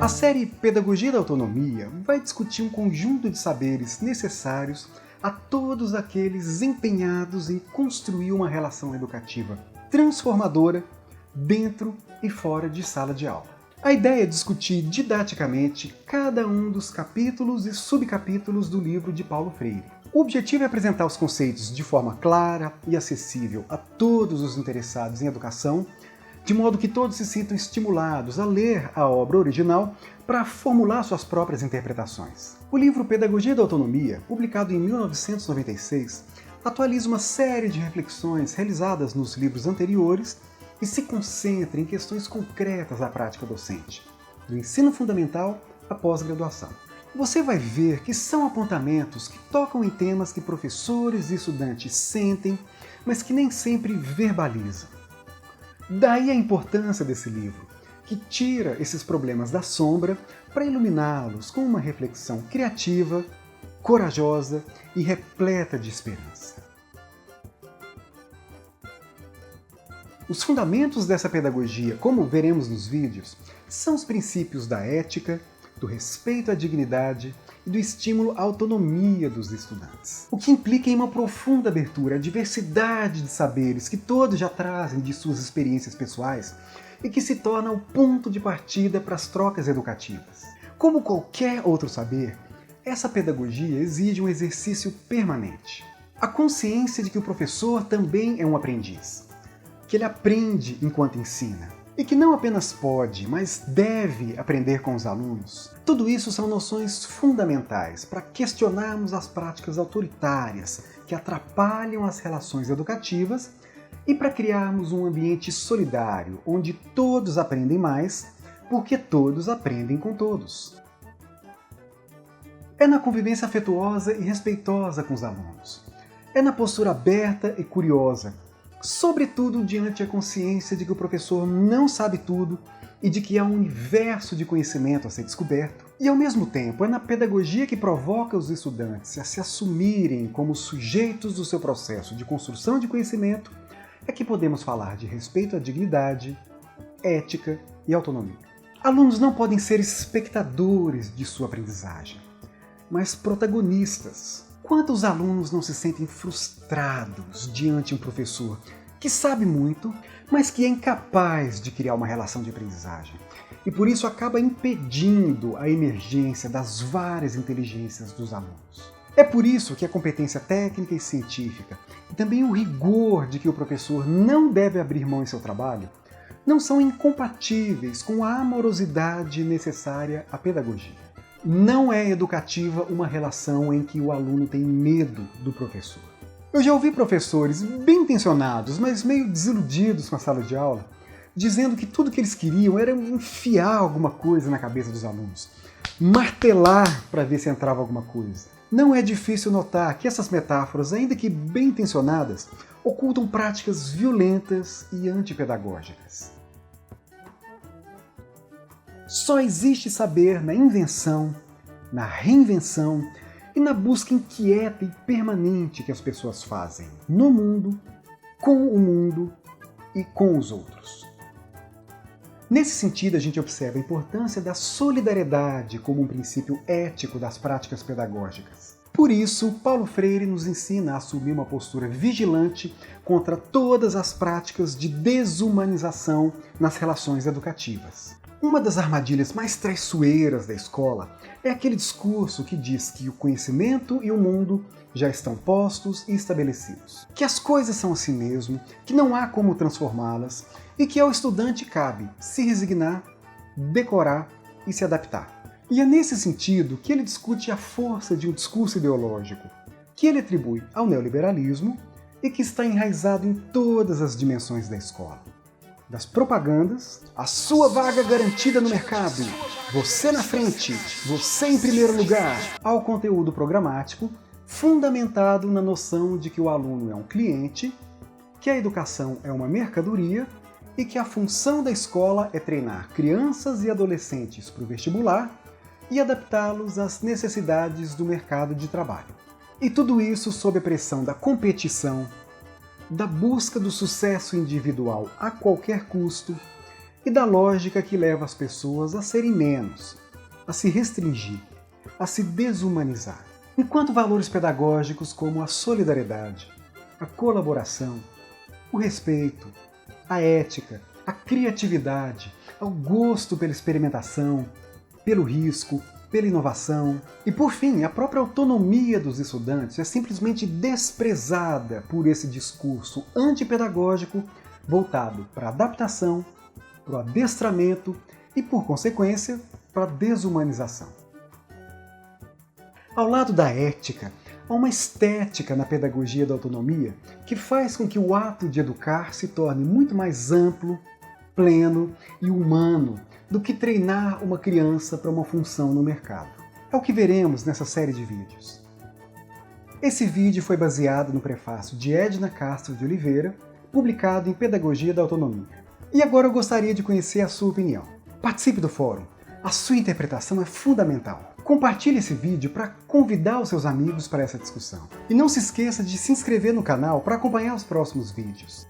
A série Pedagogia da Autonomia vai discutir um conjunto de saberes necessários a todos aqueles empenhados em construir uma relação educativa transformadora dentro e fora de sala de aula. A ideia é discutir didaticamente cada um dos capítulos e subcapítulos do livro de Paulo Freire. O objetivo é apresentar os conceitos de forma clara e acessível a todos os interessados em educação, de modo que todos se sintam estimulados a ler a obra original para formular suas próprias interpretações. O livro Pedagogia da Autonomia, publicado em 1996, atualiza uma série de reflexões realizadas nos livros anteriores e se concentra em questões concretas da prática docente, do ensino fundamental à pós-graduação. Você vai ver que são apontamentos que tocam em temas que professores e estudantes sentem, mas que nem sempre verbalizam. Daí a importância desse livro, que tira esses problemas da sombra para iluminá-los com uma reflexão criativa, corajosa e repleta de esperança. Os fundamentos dessa pedagogia, como veremos nos vídeos, são os princípios da ética, do respeito à dignidade e do estímulo à autonomia dos estudantes. O que implica em uma profunda abertura à diversidade de saberes que todos já trazem de suas experiências pessoais e que se torna o ponto de partida para as trocas educativas. Como qualquer outro saber, essa pedagogia exige um exercício permanente. A consciência de que o professor também é um aprendiz, que ele aprende enquanto ensina, e que não apenas pode, mas deve aprender com os alunos. Tudo isso são noções fundamentais para questionarmos as práticas autoritárias que atrapalham as relações educativas e para criarmos um ambiente solidário, onde todos aprendem mais, porque todos aprendem com todos. É na convivência afetuosa e respeitosa com os alunos. É na postura aberta e curiosa, sobretudo diante a consciência de que o professor não sabe tudo e de que há um universo de conhecimento a ser descoberto. E ao mesmo tempo, é na pedagogia que provoca os estudantes a se assumirem como sujeitos do seu processo de construção de conhecimento é que podemos falar de respeito à dignidade, ética e autonomia. Alunos não podem ser espectadores de sua aprendizagem, mas protagonistas. Quantos alunos não se sentem frustrados diante de um professor que sabe muito, mas que é incapaz de criar uma relação de aprendizagem e por isso acaba impedindo a emergência das várias inteligências dos alunos? É por isso que a competência técnica e científica e também o rigor de que o professor não deve abrir mão em seu trabalho não são incompatíveis com a amorosidade necessária à pedagogia. Não é educativa uma relação em que o aluno tem medo do professor. Eu já ouvi professores bem intencionados, mas meio desiludidos com a sala de aula, dizendo que tudo que eles queriam era enfiar alguma coisa na cabeça dos alunos, martelar para ver se entrava alguma coisa. Não é difícil notar que essas metáforas, ainda que bem intencionadas, ocultam práticas violentas e antipedagógicas. Só existe saber na invenção, na reinvenção e na busca inquieta e permanente que as pessoas fazem no mundo, com o mundo e com os outros. Nesse sentido, a gente observa a importância da solidariedade como um princípio ético das práticas pedagógicas. Por isso, Paulo Freire nos ensina a assumir uma postura vigilante contra todas as práticas de desumanização nas relações educativas. Uma das armadilhas mais traiçoeiras da escola é aquele discurso que diz que o conhecimento e o mundo já estão postos e estabelecidos, que as coisas são assim mesmo, que não há como transformá-las e que ao estudante cabe se resignar, decorar e se adaptar. E é nesse sentido que ele discute a força de um discurso ideológico, que ele atribui ao neoliberalismo e que está enraizado em todas as dimensões da escola. Das propagandas, a sua vaga garantida no mercado, você na frente, você em primeiro lugar, ao conteúdo programático, fundamentado na noção de que o aluno é um cliente, que a educação é uma mercadoria e que a função da escola é treinar crianças e adolescentes para o vestibular e adaptá-los às necessidades do mercado de trabalho. E tudo isso sob a pressão da competição, da busca do sucesso individual a qualquer custo e da lógica que leva as pessoas a serem menos, a se restringir, a se desumanizar. Enquanto valores pedagógicos como a solidariedade, a colaboração, o respeito, a ética, a criatividade, o gosto pela experimentação, pelo risco, pela inovação e, por fim, a própria autonomia dos estudantes é simplesmente desprezada por esse discurso antipedagógico voltado para a adaptação, para o adestramento e, por consequência, para a desumanização. Ao lado da ética, há uma estética na pedagogia da autonomia que faz com que o ato de educar se torne muito mais amplo, pleno e humano do que treinar uma criança para uma função no mercado. É o que veremos nessa série de vídeos. Esse vídeo foi baseado no prefácio de Edna Castro de Oliveira, publicado em Pedagogia da Autonomia. E agora eu gostaria de conhecer a sua opinião. Participe do fórum. A sua interpretação é fundamental. Compartilhe esse vídeo para convidar os seus amigos para essa discussão. E não se esqueça de se inscrever no canal para acompanhar os próximos vídeos.